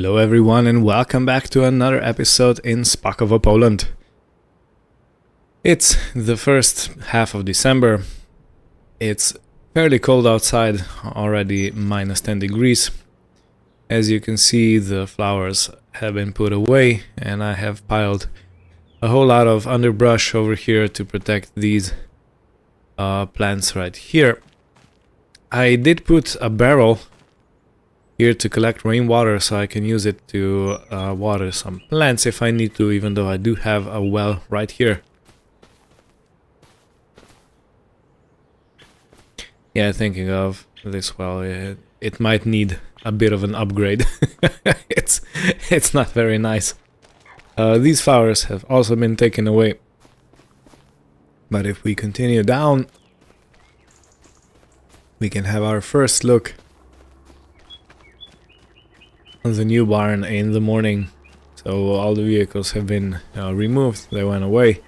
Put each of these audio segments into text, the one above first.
Hello everyone and welcome back to another episode in Spakovo, Poland. It's the first half of December. It's fairly cold outside, already minus 10 degrees. As you can see, the flowers have been put away and I have piled a whole lot of underbrush over here to protect these plants right here. I did put a barrel here to collect rainwater so I can use it to water some plants if I need to, even though I do have a well right here. Yeah, thinking of this well, it might need a bit of an upgrade. It's not very nice. These flowers have also been taken away. But if we continue down, we can have our first look the new barn in the morning. So all the vehicles have been removed, they went away,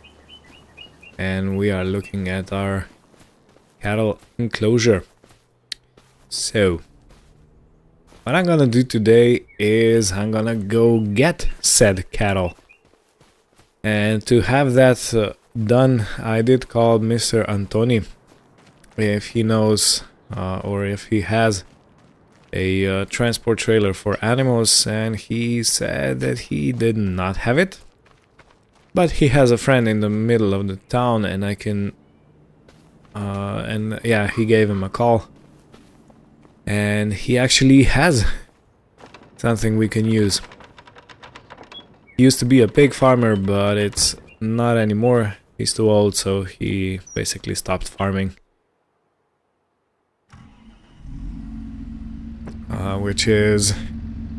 and we are looking at our cattle enclosure. So what I'm gonna do today is I'm gonna go get said cattle, and to have that done I did call Mr. Antoni if he knows or if he has a transport trailer for animals, and he said that he did not have it, but he has a friend in the middle of the town and I can and yeah, he gave him a call and he actually has something we can use. He used to be a pig farmer, but it's not anymore. He's too old, so he basically stopped farming. Which is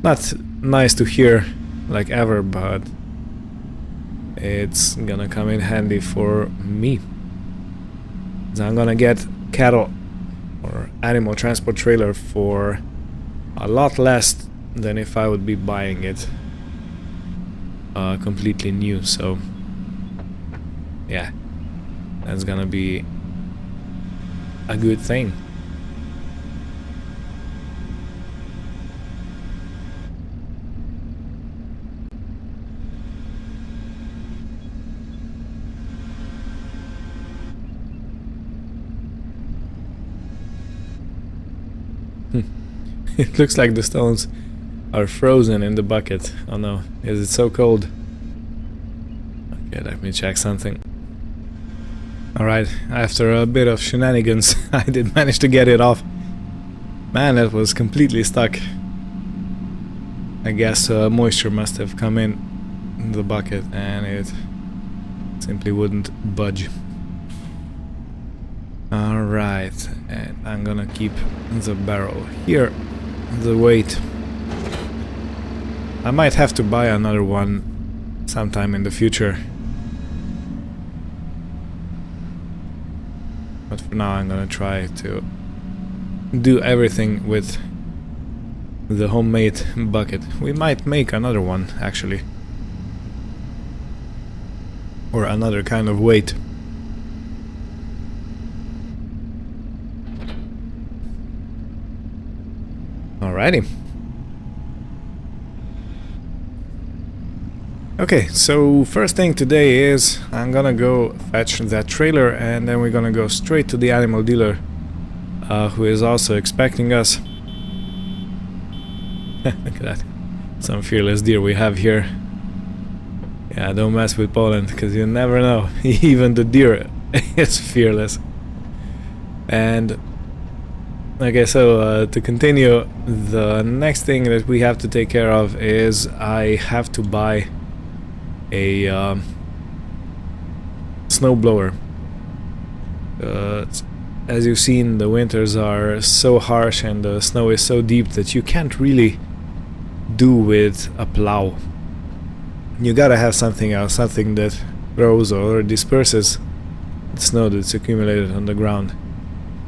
not nice to hear, like ever, but it's gonna come in handy for me. So I'm gonna get cattle or animal transport trailer for a lot less than if I would be buying it completely new. So yeah, that's gonna be a good thing. It looks like the stones are frozen in the bucket. Oh no, is it so cold? Okay, let me check something. Alright, after a bit of shenanigans, I did manage to get it off. Man, that was completely stuck. I guess moisture must have come in the bucket and it simply wouldn't budge. Alright, and I'm gonna keep the barrel here. The weight. I might have to buy another one sometime in the future. But for now I'm gonna try to do everything with the homemade bucket. We might make another one actually. Or another kind of weight. Alrighty. Okay, so first thing today is I'm gonna go fetch that trailer and then we're gonna go straight to the animal dealer who is also expecting us. Look at that. Some fearless deer we have here. Yeah, don't mess with Poland because you never know. Even the deer is fearless. And okay, so to continue, the next thing that we have to take care of is I have to buy a snowblower. As you've seen, the winters are so harsh and the snow is so deep that you can't really do with a plow. You gotta have something else, something that grows or disperses the snow that's accumulated on the ground.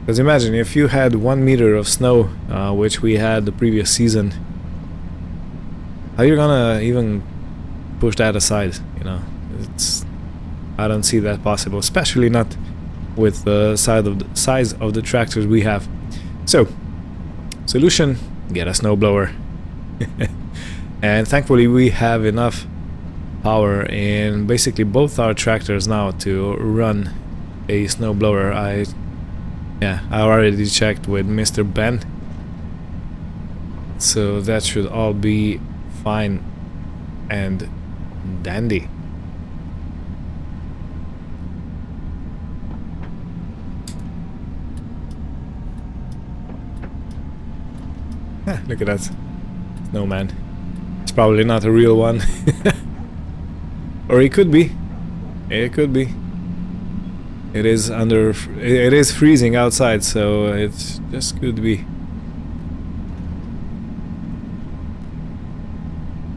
Because imagine if you had 1 meter of snow, which we had the previous season, how you're gonna even push that aside, you know? I don't see that possible, especially not with the size of the tractors we have. So, solution, get a snowblower. And thankfully we have enough power in basically both our tractors now to run a snowblower. I already checked with Mr. Ben, so that should all be fine and dandy. Look at that snowman. It's probably not a real one. Or it could be. It could be. It is freezing outside, so it just could be.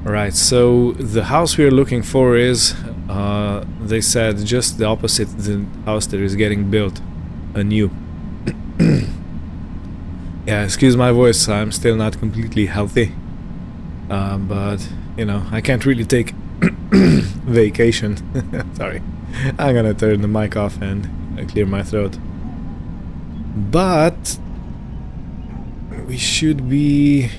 Alright, so the house we are looking for is, they said, just the opposite the house that is getting built anew. Yeah, excuse my voice, I'm still not completely healthy. But, you know, I can't really take vacation. Sorry. I'm gonna turn the mic off and clear my throat. But we should be...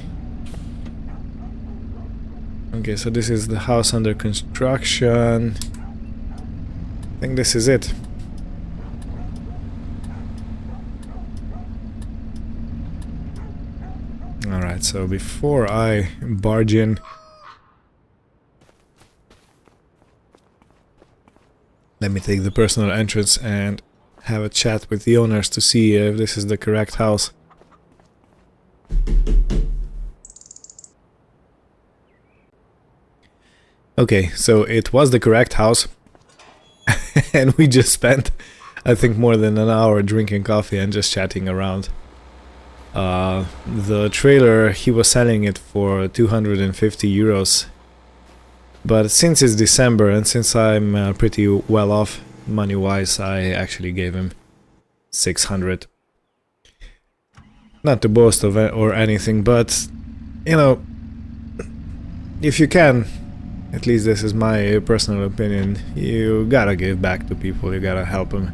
Okay, so this is the house under construction. I think this is it. Alright, so before I barge in, let me take the personal entrance and have a chat with the owners to see if this is the correct house. Okay, so it was the correct house. And we just spent, I think, more than an hour drinking coffee and just chatting around. The trailer, he was selling it for 250 euros. But since it's December and since I'm pretty well off money-wise, I actually gave him 600. Not to boast of it or anything, but, you know, if you can, at least this is my personal opinion, you gotta give back to people, you gotta help them.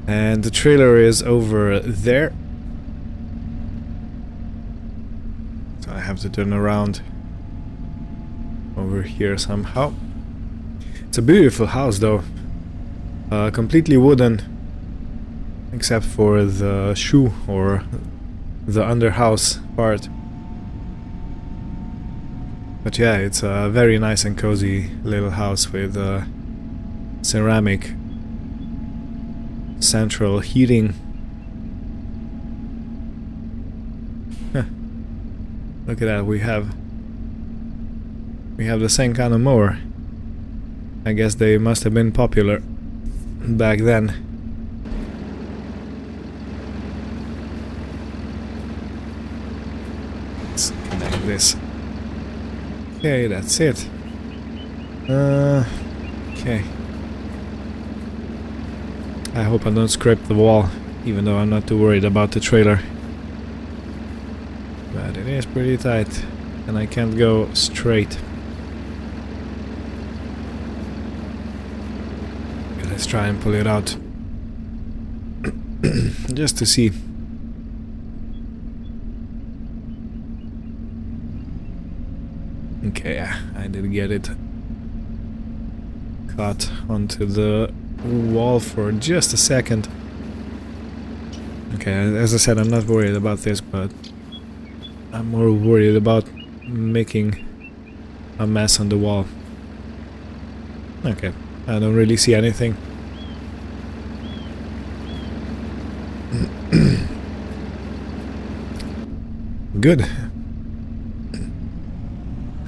And the trailer is over there. So I have to turn around over here somehow. It's a beautiful house though. Completely wooden, except for the shoe or the underhouse part. But yeah, it's a very nice and cozy little house with ceramic central heating. Look at that, we have the same kind of mower. I guess they must have been popular back then. Let's connect this. Okay, that's it. Okay. I hope I don't scrape the wall, even though I'm not too worried about the trailer. But it is pretty tight, and I can't go straight. Okay, let's try and pull it out. Just to see. Okay, I did get it caught onto the wall for just a second. Okay, as I said, I'm not worried about this, but I'm more worried about making a mess on the wall. Okay, I don't really see anything. Good.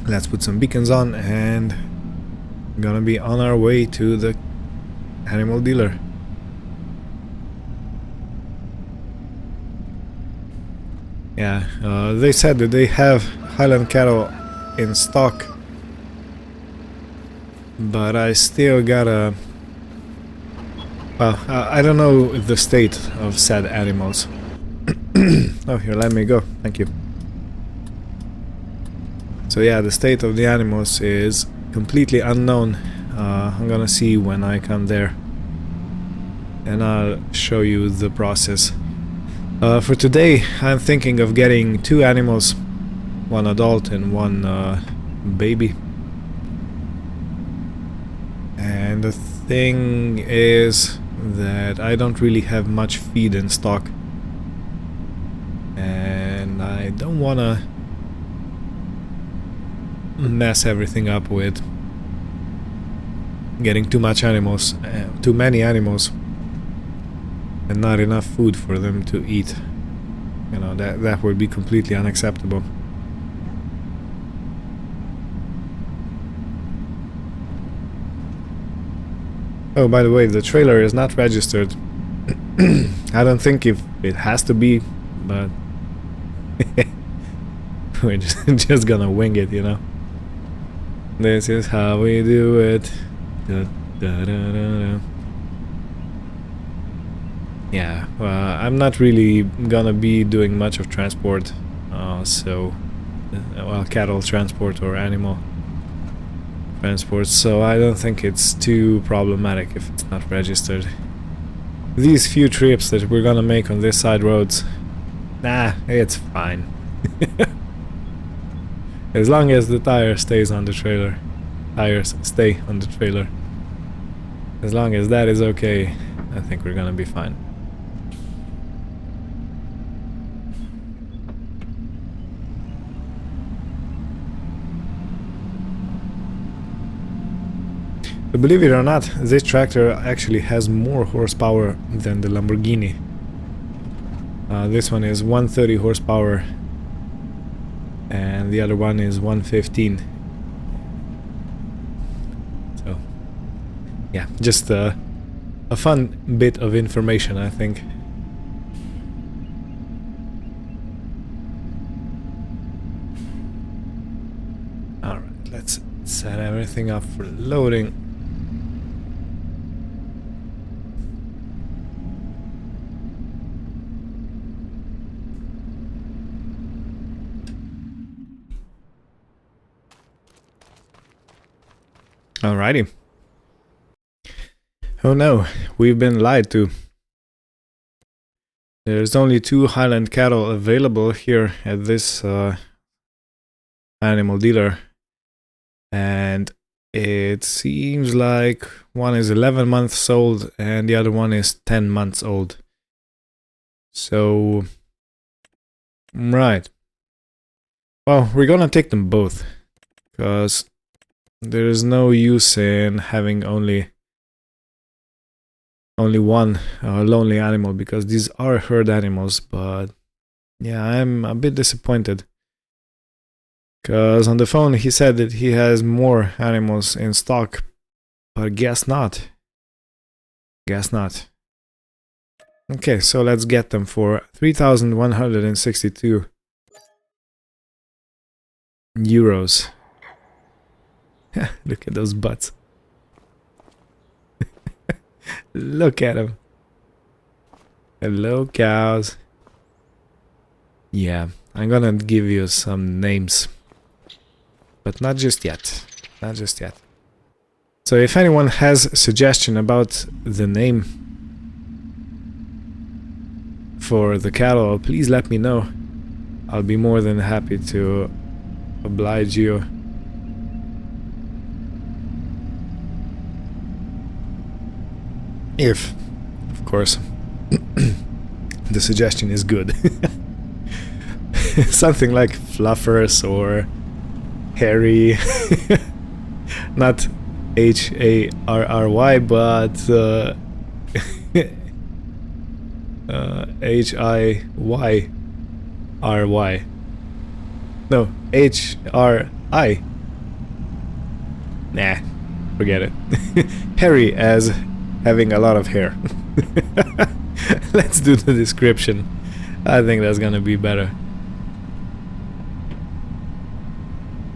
Let's put some beacons on and we're gonna be on our way to the animal dealer. Yeah, they said that they have Highland cattle in stock, but I still gotta... Well, I don't know the state of said animals. Oh, here, let me go. Thank you. So yeah, the state of the animals is completely unknown. I'm gonna see when I come there, and I'll show you the process. For today, I'm thinking of getting 2 animals one adult and one baby. And the thing is that I don't really have much feed in stock, and I don't wanna mess everything up with getting too much animals, too many animals, and not enough food for them to eat. You know, that would be completely unacceptable. Oh, by the way, the trailer is not registered. I don't think if it has to be, but we're just gonna wing it, you know. This is how we do it. Da, da, da, da, da. Yeah, I'm not really gonna be doing much of transport, well, cattle transport or animal transport, so I don't think it's too problematic if it's not registered. These few trips that we're gonna make on this side roads, nah, it's fine. As long as the tire stays on the trailer. Tires stay on the trailer. As long as that is okay, I think we're gonna be fine. But believe it or not, this tractor actually has more horsepower than the Lamborghini. This one is 130 horsepower and the other one is 115. So, yeah, just a fun bit of information, I think. Alright, let's set everything up for loading. Alrighty. Oh no, we've been lied to. There's only 2 Highland cattle available here at this animal dealer. And it seems like one is 11 months old and the other one is 10 months old. So, right. Well, we're gonna take them both, because there is no use in having only one lonely animal, because these are herd animals. But yeah, I'm a bit disappointed, because on the phone he said that he has more animals in stock, but guess not. Guess not. Okay, so let's get them for 3,162 euros. Look at those butts. Look at them. Hello, cows. Yeah, I'm gonna give you some names. But not just yet. Not just yet. So if anyone has a suggestion about the name for the cattle, please let me know. I'll be more than happy to oblige you. If, of course, the suggestion is good. Something like Fluffers or Harry. Not Harry, but Hiryry. No, HRI. Nah, forget it. Harry as having a lot of hair. Let's do the description. I think that's gonna be better.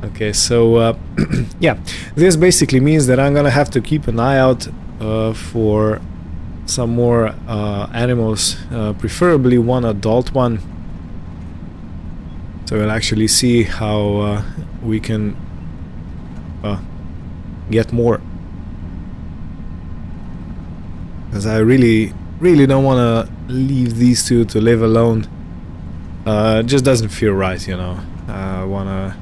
Okay, so yeah, this basically means that I'm gonna have to keep an eye out for some more animals, preferably one adult one, so we'll actually see how we can get more. Because I really don't want to leave these two to live alone Just doesn't feel right, you know. I wanna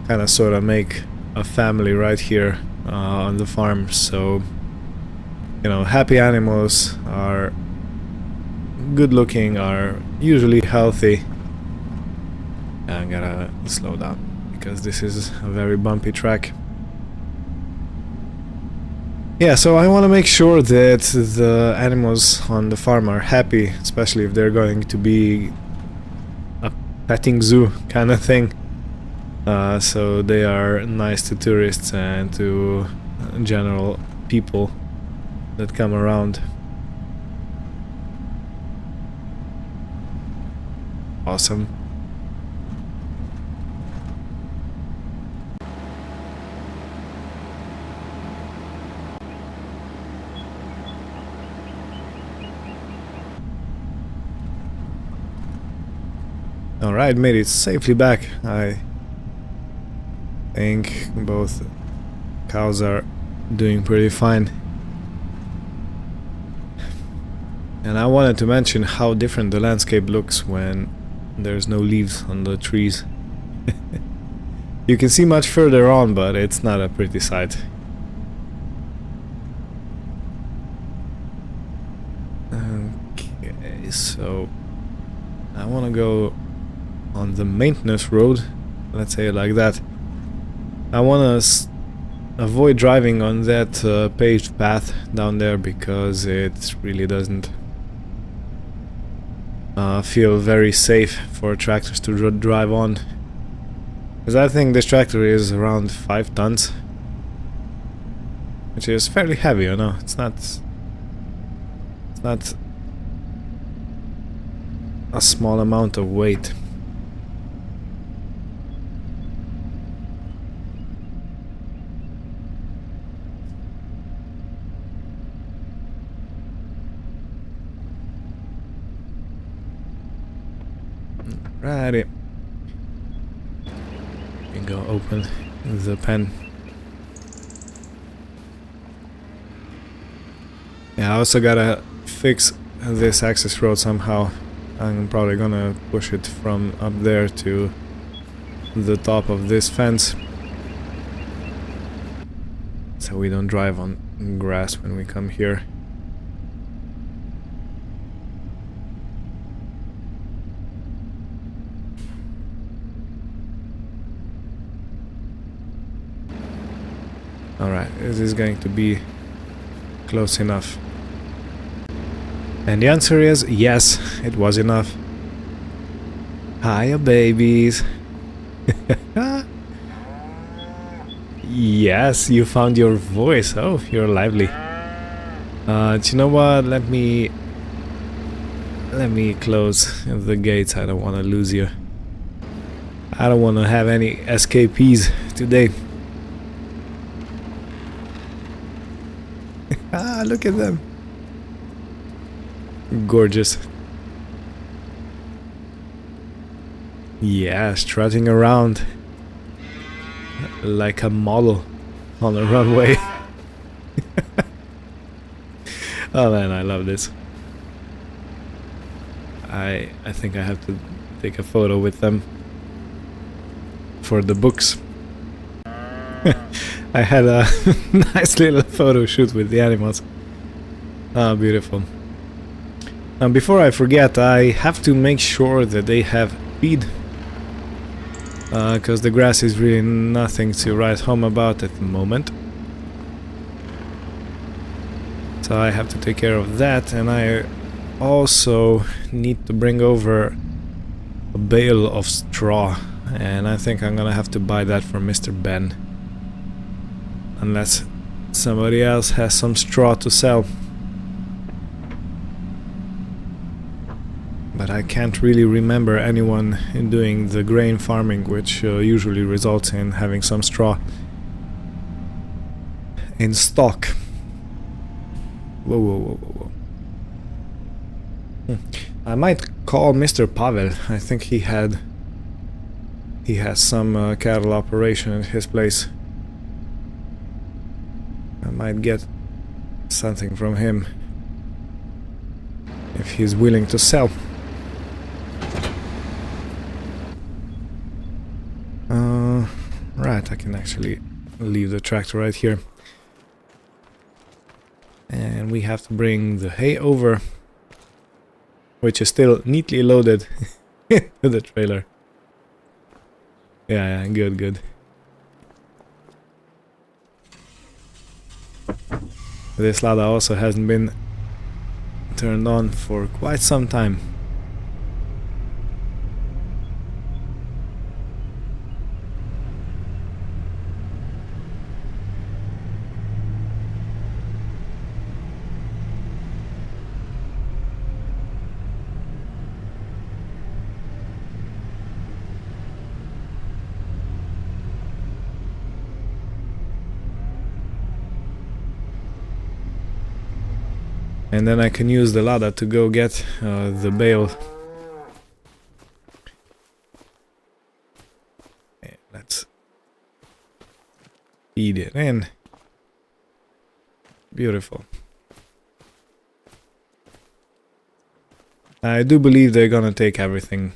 kind of sort of make a family right here on the farm, so you know, happy animals are good looking, are usually healthy. I gotta slow down because this is a very bumpy track. Yeah, so I want to make sure that the animals on the farm are happy, especially if they're going to be a petting zoo kind of thing. So they are nice to tourists and to general people that come around. Awesome. Alright, made it safely back. I think both cows are doing pretty fine. And I wanted to mention how different the landscape looks when there's no leaves on the trees. You can see much further on, but it's not a pretty sight. Okay, so I want to go on the maintenance road, let's say it like that. I want to avoid driving on that paved path down there because it really doesn't feel very safe for tractors to drive on. Because I think this tractor is around 5 tons, which is fairly heavy, you know. It's not a small amount of weight. Righty. You go open the pen. Yeah, I also gotta fix this access road somehow. I'm probably gonna push it from up there to the top of this fence, so we don't drive on grass when we come here. Alright, this is going to be close enough. And the answer is yes, it was enough. Hiya, babies. Yes, you found your voice. Oh, you're lively. Do you know what? Let me close the gates. I don't want to lose you. I don't want to have any escapees today. Ah, look at them. Gorgeous. Yeah, strutting around like a model on a runway. Oh man, I love this. I think I have to take a photo with them for the books. I had a nice little photo shoot with the animals. Ah, beautiful. Before I forget, I have to make sure that they have feed, because the grass is really nothing to write home about at the moment. So I have to take care of that, and I also need to bring over a bale of straw, and I think I'm gonna have to buy that from Mr. Ben. Unless somebody else has some straw to sell. But I can't really remember anyone doing the grain farming, which usually results in having some straw in stock. Whoa, whoa, whoa, whoa, whoa. I might call Mr. Pavel. I think he has some cattle operation at his place. I might get something from him if he's willing to sell. I can actually leave the tractor right here. And we have to bring the hay over, which is still neatly loaded to the trailer. Yeah, good, good. This ladder also hasn't been turned on for quite some time. And then I can use the ladder to go get the bale. Okay, let's feed it in. Beautiful. I do believe they're gonna take everything,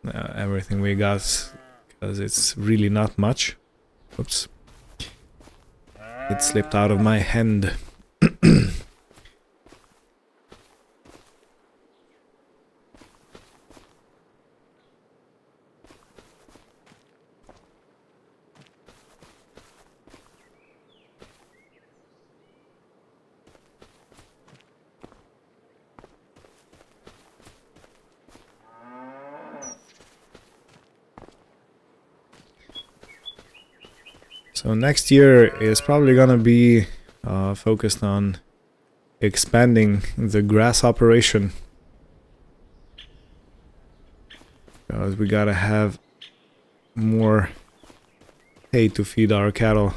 everything we got, because it's really not much. Oops. It slipped out of my hand. So next year is probably gonna be focused on expanding the grass operation, because we gotta have more hay to feed our cattle.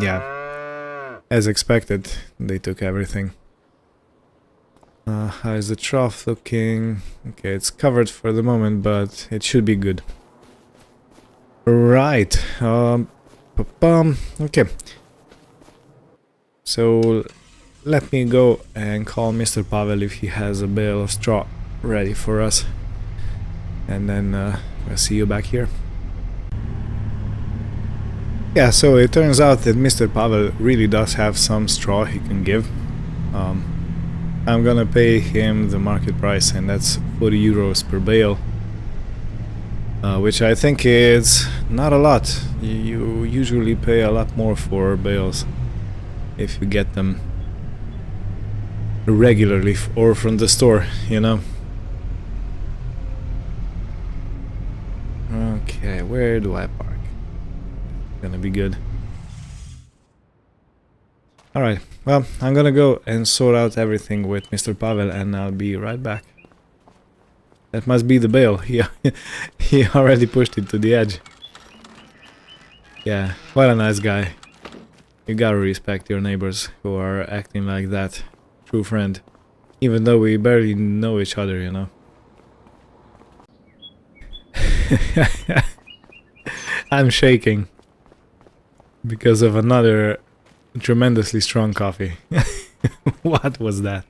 Yeah, as expected, they took everything. How is the trough looking? Okay, it's covered for the moment, but it should be good. Right. Okay. So let me go and call Mr. Pavel if he has a bale of straw ready for us. And then I'll see you back here. Yeah, so it turns out that Mr. Pavel really does have some straw he can give. I'm gonna pay him the market price, and that's 40 euros per bale, which I think is not a lot. You usually pay a lot more for bales if you get them regularly or from the store, you know. Okay, where do I park? Gonna be good. Alright, well, I'm gonna go and sort out everything with Mr. Pavel, and I'll be right back. That must be the bale. He already pushed it to the edge. Yeah, what a nice guy. You gotta respect your neighbors who are acting like that. True friend. Even though we barely know each other, you know. I'm shaking because of another tremendously strong coffee. What was that?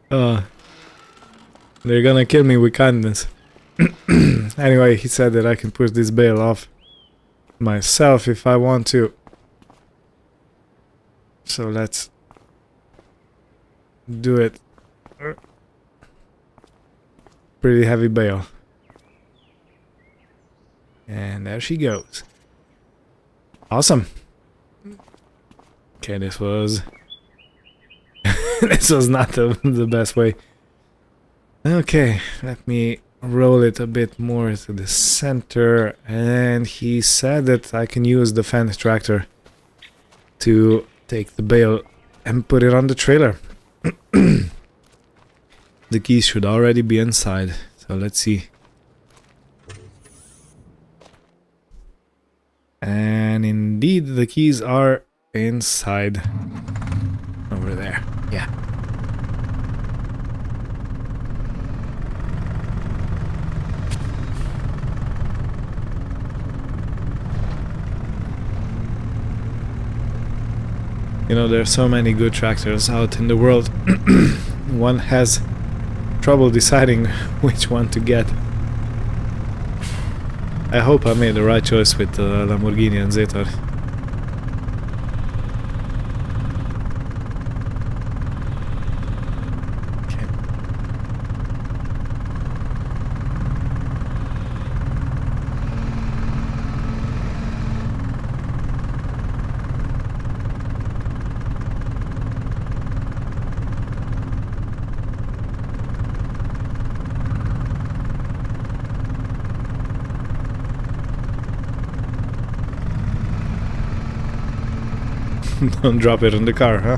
They're gonna kill me with kindness. Anyway, he said that I can push this bale off myself if I want to. So let's do it. Pretty heavy bale. And there she goes. Awesome. Okay, this was this was not the best way. Okay, let me roll it a bit more to the center, and he said that I can use the Fendt tractor to take the bale and put it on the trailer. The keys should already be inside, so let's see. And indeed, the keys are inside. Over there, yeah. You know, there are so many good tractors out in the world. One has trouble deciding which one to get. I hope I made the right choice with the Lamborghini and Zetor. Don't drop it in the car, huh?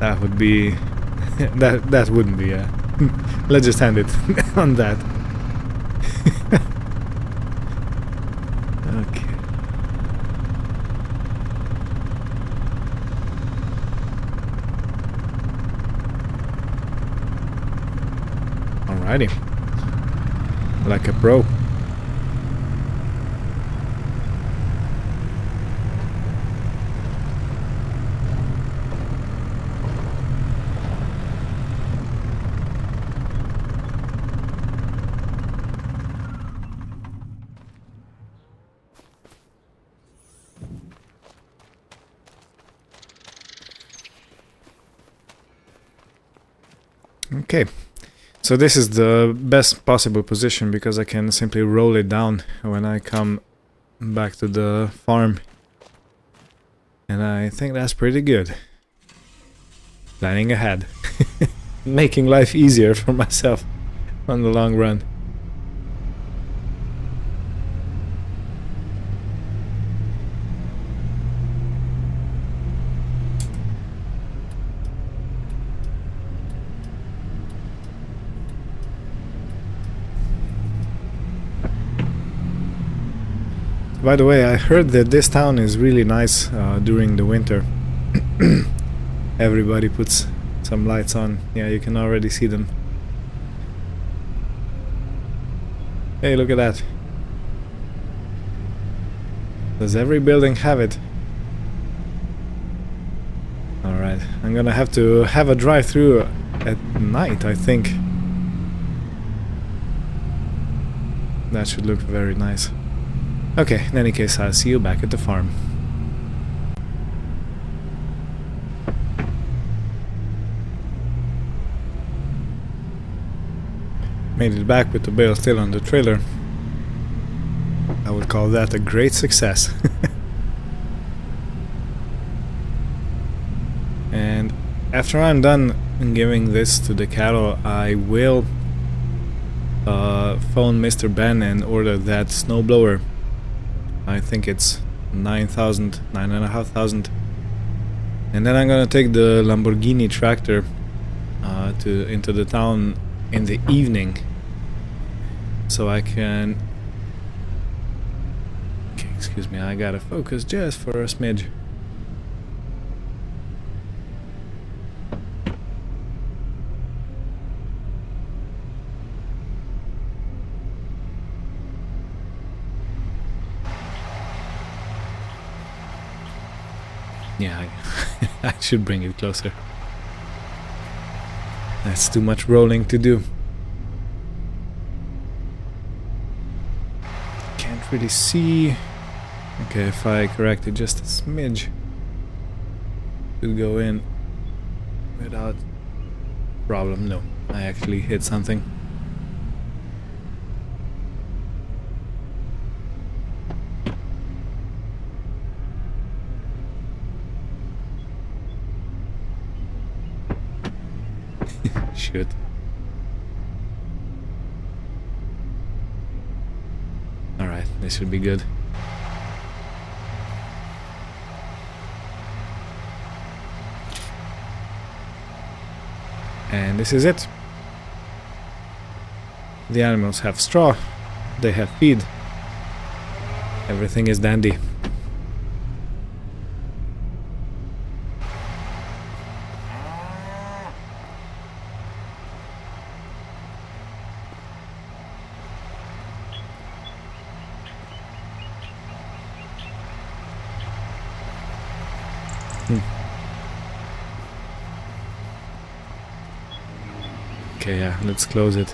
That would be... that wouldn't be, let's just hand it on that. Okay. Alrighty. Like a pro. Okay, so this is the best possible position because I can simply roll it down when I come back to the farm. And I think that's pretty good. Planning ahead. Making life easier for myself on the long run. By the way, I heard that this town is really nice during the winter. Everybody puts some lights on. Yeah, you can already see them. Hey, look at that. Does every building have it? Alright, I'm gonna have to have a drive-through at night, I think. That should look very nice. Okay, in any case, I'll see you back at the farm. Made it back with the bale still on the trailer. I would call that a great success. And after I'm done giving this to the cattle, I will phone Mr. Ben and order that snowblower. I think it's 9,000, 9,500. And then I'm gonna take the Lamborghini tractor into the town in the evening, so I can... Okay, excuse me, I gotta focus just for a smidge. Yeah, I should bring it closer. That's too much rolling to do. Can't really see. Okay, if I correct it just a smidge, could go in without problem. No, I actually hit something. Shoot. Alright, this should be good. And this is it. The animals have straw, they have feed. Everything is dandy. Okay, yeah, let's close it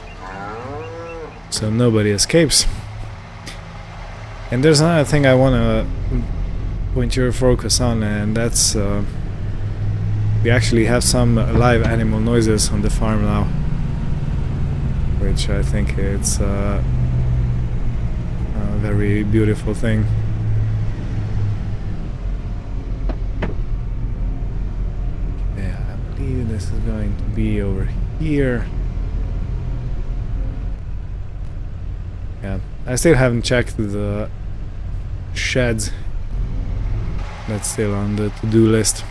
so nobody escapes. And there's another thing I want to point your focus on, and that's we actually have some live animal noises on the farm now, which I think it's a very beautiful thing. Yeah, I believe this is going to be over here. Yeah, I still haven't checked the sheds. That's still on the to-do list.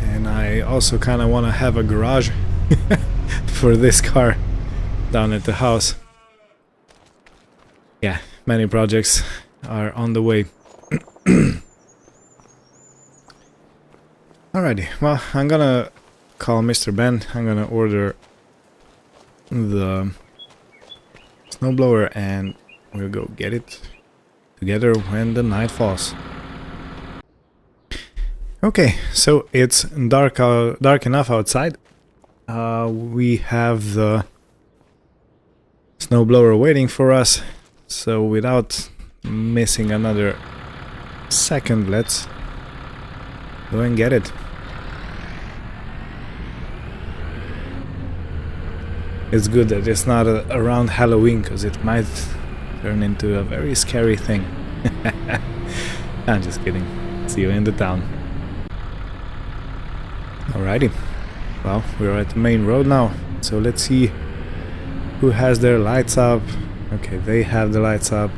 And I also kind of want to have a garage for this car down at the house. Yeah, many projects are on the way. Alrighty, well, I'm gonna call Mr. Ben. I'm gonna order the snowblower and we'll go get it together when the night falls. Okay, so it's dark enough outside. We have the snowblower waiting for us, so without missing another second, let's go and get it. It's good that it's not around Halloween, because it might turn into a very scary thing. I'm just kidding. See you in the town. Alrighty. Well, we're at the main road now, so let's see who has their lights up. Okay, they have the lights up.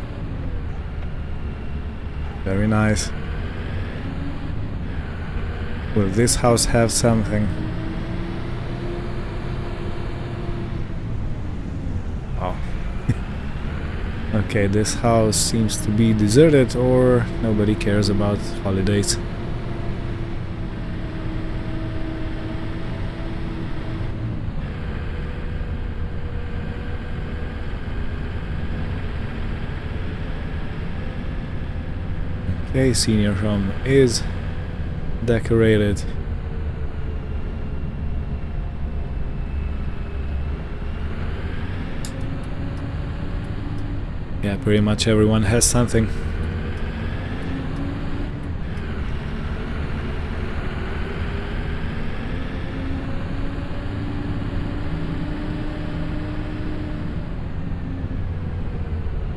Very nice. Will this house have something? Oh. Okay, this house seems to be deserted, or nobody cares about holidays. Okay, senior home is decorated. Yeah, pretty much everyone has something.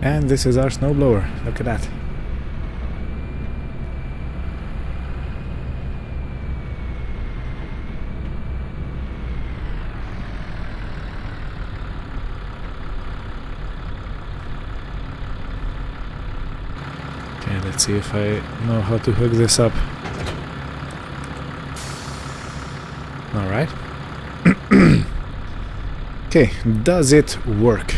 And this is our snowblower. Look at that. Okay, let's see if I know how to hook this up. Alright. Okay, does it work?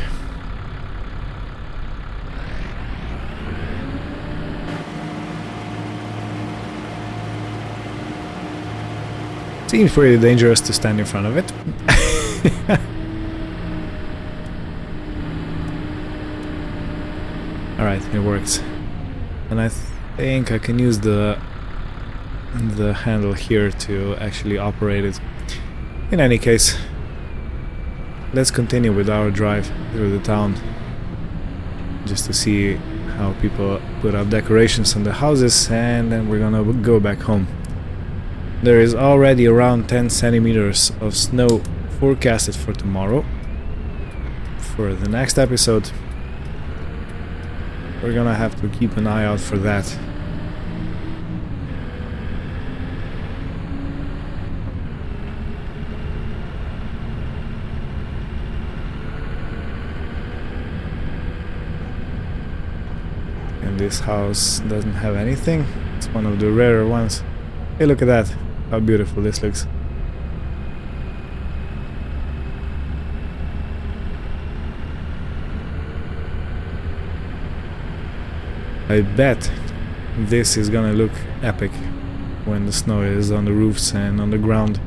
Seems pretty dangerous to stand in front of it. Alright, it works. And I think I can use the handle here to actually operate it. In any case, let's continue with our drive through the town, just to see how people put up decorations on the houses, and then we're gonna go back home. There is already around 10 centimeters of snow forecasted for tomorrow. For the next episode, we're gonna have to keep an eye out for that. And this house doesn't have anything. It's one of the rarer ones. Hey, look at that. How beautiful this looks. I bet this is gonna look epic when the snow is on the roofs and on the ground.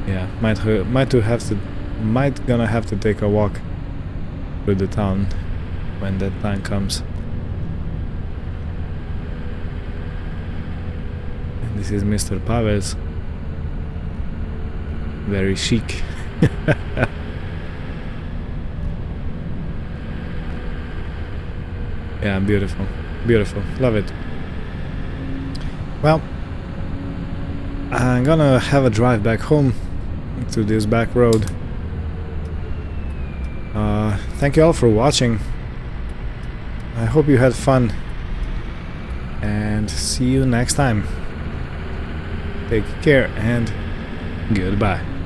Yeah, might gonna have to take a walk through the town when that time comes. And this is Mr. Pavel's. Very chic. Yeah, beautiful. Beautiful. Love it. Well, I'm gonna have a drive back home to this back road. Thank you all for watching. I hope you had fun. And see you next time. Take care and goodbye.